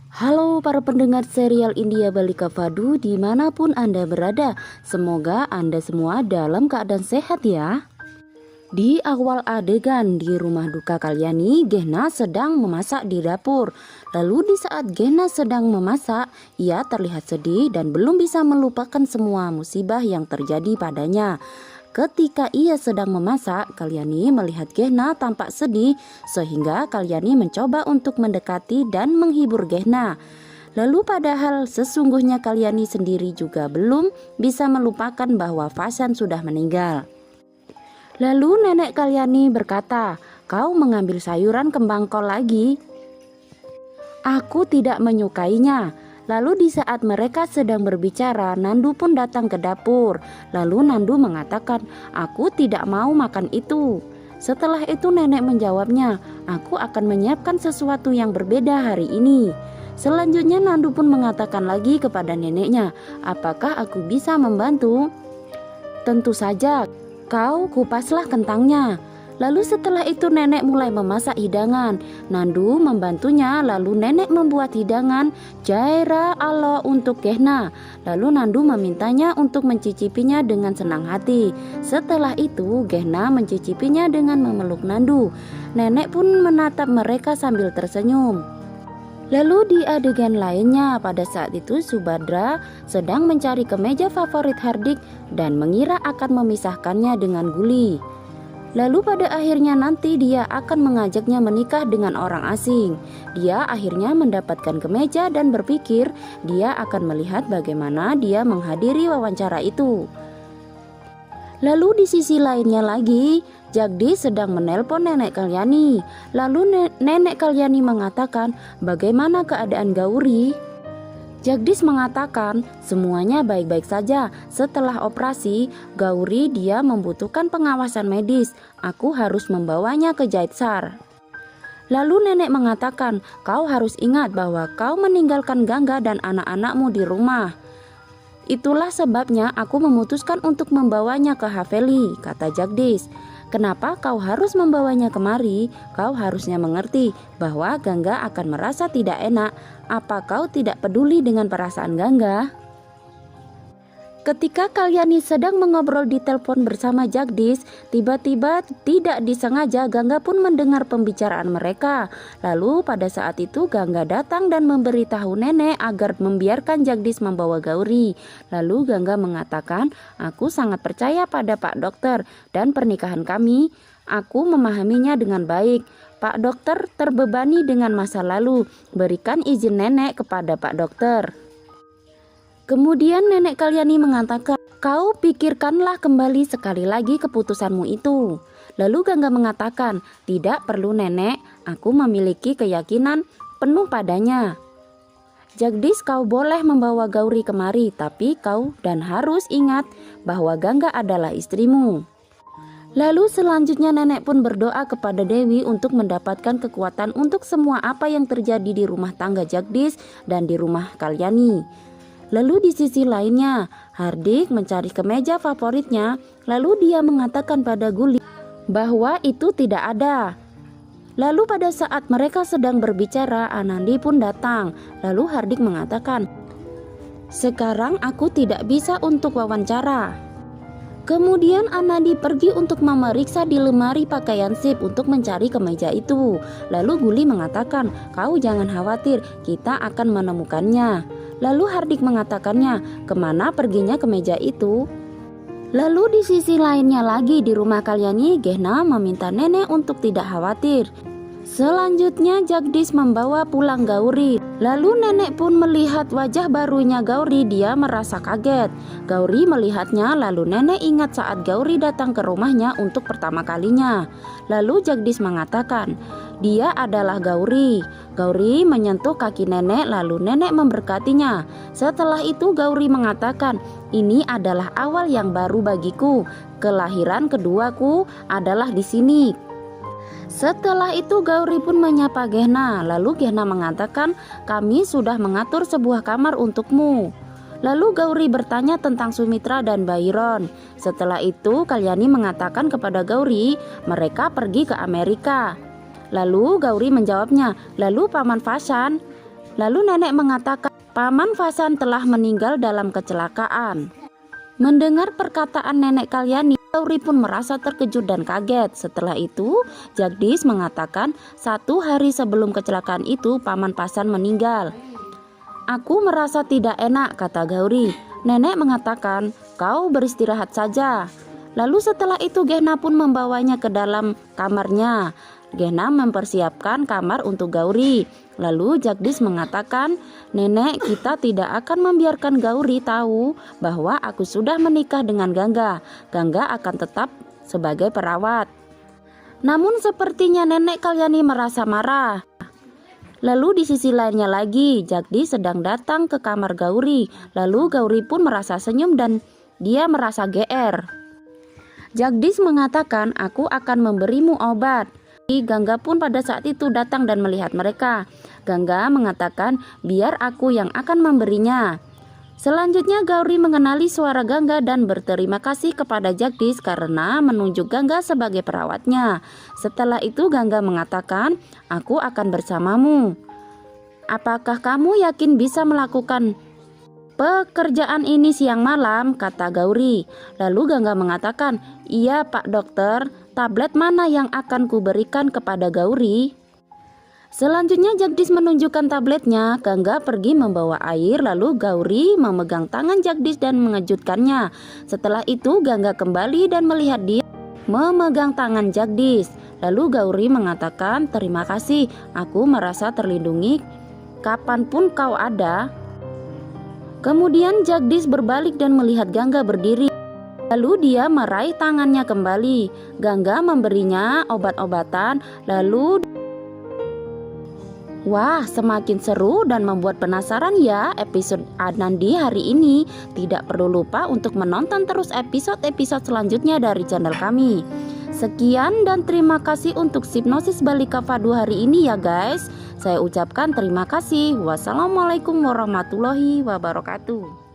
Halo para pendengar serial India Balika Fadu dimanapun Anda berada. Semoga Anda semua dalam keadaan sehat ya. Di awal adegan di rumah duka Kalyani, Gehna sedang memasak di dapur. Lalu di saat Gehna sedang memasak, ia terlihat sedih dan belum bisa melupakan semua musibah yang terjadi padanya. Ketika ia sedang memasak, Kalyani melihat Gehna tampak sedih sehingga Kalyani mencoba untuk mendekati dan menghibur Gehna. Lalu padahal sesungguhnya Kalyani sendiri juga belum bisa melupakan bahwa Fashan sudah meninggal. Lalu nenek Kalyani berkata, "Kau mengambil sayuran kembang kol lagi? Aku tidak menyukainya." Lalu di saat mereka sedang berbicara, Nandu pun datang ke dapur. Lalu Nandu mengatakan, "Aku tidak mau makan itu." Setelah itu nenek menjawabnya, "Aku akan menyiapkan sesuatu yang berbeda hari ini." Selanjutnya Nandu pun mengatakan lagi kepada neneknya, "Apakah aku bisa membantu?" "Tentu saja, kau kupaslah kentangnya." Lalu setelah itu nenek mulai memasak hidangan. Nandu membantunya, lalu nenek membuat hidangan jaira alo untuk Gehna. Lalu Nandu memintanya untuk mencicipinya dengan senang hati. Setelah itu Gehna mencicipinya dengan memeluk Nandu. Nenek pun menatap mereka sambil tersenyum. Lalu di adegan lainnya, pada saat itu Subhadra sedang mencari kemeja favorit Hardik dan mengira akan memisahkannya dengan Guli. Lalu pada akhirnya nanti dia akan mengajaknya menikah dengan orang asing. Dia akhirnya mendapatkan kemeja dan berpikir dia akan melihat bagaimana dia menghadiri wawancara itu. Lalu di sisi lainnya lagi, Jagdish sedang menelpon nenek Kalyani. Lalu nenek Kalyani mengatakan, "Bagaimana keadaan Gauri?" Jagdish mengatakan semuanya baik-baik saja. Setelah operasi, Gauri dia membutuhkan pengawasan medis. Aku harus membawanya ke Jaitsar. Lalu nenek mengatakan, "Kau harus ingat bahwa kau meninggalkan Gangga dan anak-anakmu di rumah. Itulah sebabnya aku memutuskan untuk membawanya ke Haveli," kata Jagdish. "Kenapa kau harus membawanya kemari? Kau harusnya mengerti bahwa Gangga akan merasa tidak enak. Apa kau tidak peduli dengan perasaan Gangga?" Ketika Kalyani sedang mengobrol di telepon bersama Jagdish, tiba-tiba tidak disengaja Gangga pun mendengar pembicaraan mereka. Lalu pada saat itu Gangga datang dan memberitahu nenek agar membiarkan Jagdish membawa Gauri. Lalu Gangga mengatakan, "Aku sangat percaya pada Pak Dokter dan pernikahan kami. Aku memahaminya dengan baik. Pak Dokter terbebani dengan masa lalu. Berikan izin nenek kepada Pak Dokter." Kemudian nenek Kalyani mengatakan, "Kau pikirkanlah kembali sekali lagi keputusanmu itu." Lalu Gangga mengatakan, "Tidak perlu nenek, aku memiliki keyakinan penuh padanya. Jagdish, kau boleh membawa Gauri kemari, tapi kau dan harus ingat bahwa Gangga adalah istrimu." Lalu selanjutnya nenek pun berdoa kepada Dewi untuk mendapatkan kekuatan untuk semua apa yang terjadi di rumah tangga Jagdish dan di rumah Kalyani. Lalu di sisi lainnya, Hardik mencari kemeja favoritnya. Lalu dia mengatakan pada Guli bahwa itu tidak ada. Lalu pada saat mereka sedang berbicara, Anandi pun datang. Lalu Hardik mengatakan, "Sekarang aku tidak bisa untuk wawancara." Kemudian Anandi pergi untuk memeriksa di lemari pakaian sip untuk mencari kemeja itu. Lalu Guli mengatakan, "Kau jangan khawatir, kita akan menemukannya." Lalu Hardik mengatakannya, "Kemana perginya kemeja itu?" Lalu di sisi lainnya lagi di rumah Kalyani, Gehna meminta nenek untuk tidak khawatir. Selanjutnya Jagdish membawa pulang Gauri. Lalu nenek pun melihat wajah barunya Gauri, dia merasa kaget. Gauri melihatnya, lalu nenek ingat saat Gauri datang ke rumahnya untuk pertama kalinya. Lalu Jagdish mengatakan, "Dia adalah Gauri." Gauri menyentuh kaki nenek, lalu nenek memberkatinya. Setelah itu Gauri mengatakan, "Ini adalah awal yang baru bagiku. Kelahiran keduaku adalah di sini." Setelah itu Gauri pun menyapa Gehna. Lalu Gehna mengatakan, "Kami sudah mengatur sebuah kamar untukmu." Lalu Gauri bertanya tentang Sumitra dan Bairon. Setelah itu Kalyani mengatakan kepada Gauri mereka pergi ke Amerika. Lalu Gauri menjawabnya, "Lalu Paman Fashan?" Lalu nenek mengatakan, Paman Fasan telah meninggal dalam kecelakaan. Mendengar perkataan nenek Kalyani, Gauri pun merasa terkejut dan kaget. Setelah itu, Jagdish mengatakan 1 hari sebelum kecelakaan itu Paman Fasan meninggal. Aku merasa tidak enak, kata Gauri. Nenek mengatakan, kau beristirahat saja. Lalu setelah itu Gehna pun membawanya ke dalam kamarnya. Gehna mempersiapkan kamar untuk Gauri. Lalu Jagdish mengatakan, Nenek, kita tidak akan membiarkan Gauri tahu bahwa aku sudah menikah dengan Gangga. Gangga akan tetap sebagai perawat. Namun sepertinya Nenek Kalyani merasa marah. Lalu di sisi lainnya lagi, Jagdish sedang datang ke kamar Gauri. Lalu Gauri pun merasa senyum dan dia merasa GR. Jagdish mengatakan, aku akan memberimu obat. Gangga pun pada saat itu datang dan melihat mereka. Gangga mengatakan, biar aku yang akan memberinya. Selanjutnya Gauri mengenali suara Gangga dan berterima kasih kepada Jagdish karena menunjuk Gangga sebagai perawatnya. Setelah itu Gangga mengatakan, aku akan bersamamu. Apakah kamu yakin bisa melakukan pekerjaan ini siang malam, kata Gauri. Lalu Gangga mengatakan, iya Pak Dokter, tablet mana yang akan kuberikan kepada Gauri? Selanjutnya Jagdish menunjukkan tabletnya. Gangga pergi membawa air, lalu Gauri memegang tangan Jagdish dan mengejutkannya. Setelah itu Gangga kembali dan melihat dia memegang tangan Jagdish. Lalu Gauri mengatakan, terima kasih, aku merasa terlindungi kapanpun kau ada. Kemudian Jagdish berbalik dan melihat Gangga berdiri. Lalu dia meraih tangannya kembali. Gangga memberinya obat-obatan. Lalu wah, semakin seru dan membuat penasaran ya episode Anandi hari ini. Tidak perlu lupa untuk menonton terus episode-episode selanjutnya dari channel kami. Sekian dan terima kasih untuk Hipnosis Balika Fadu hari ini ya guys. Saya ucapkan terima kasih. Wassalamualaikum warahmatullahi wabarakatuh.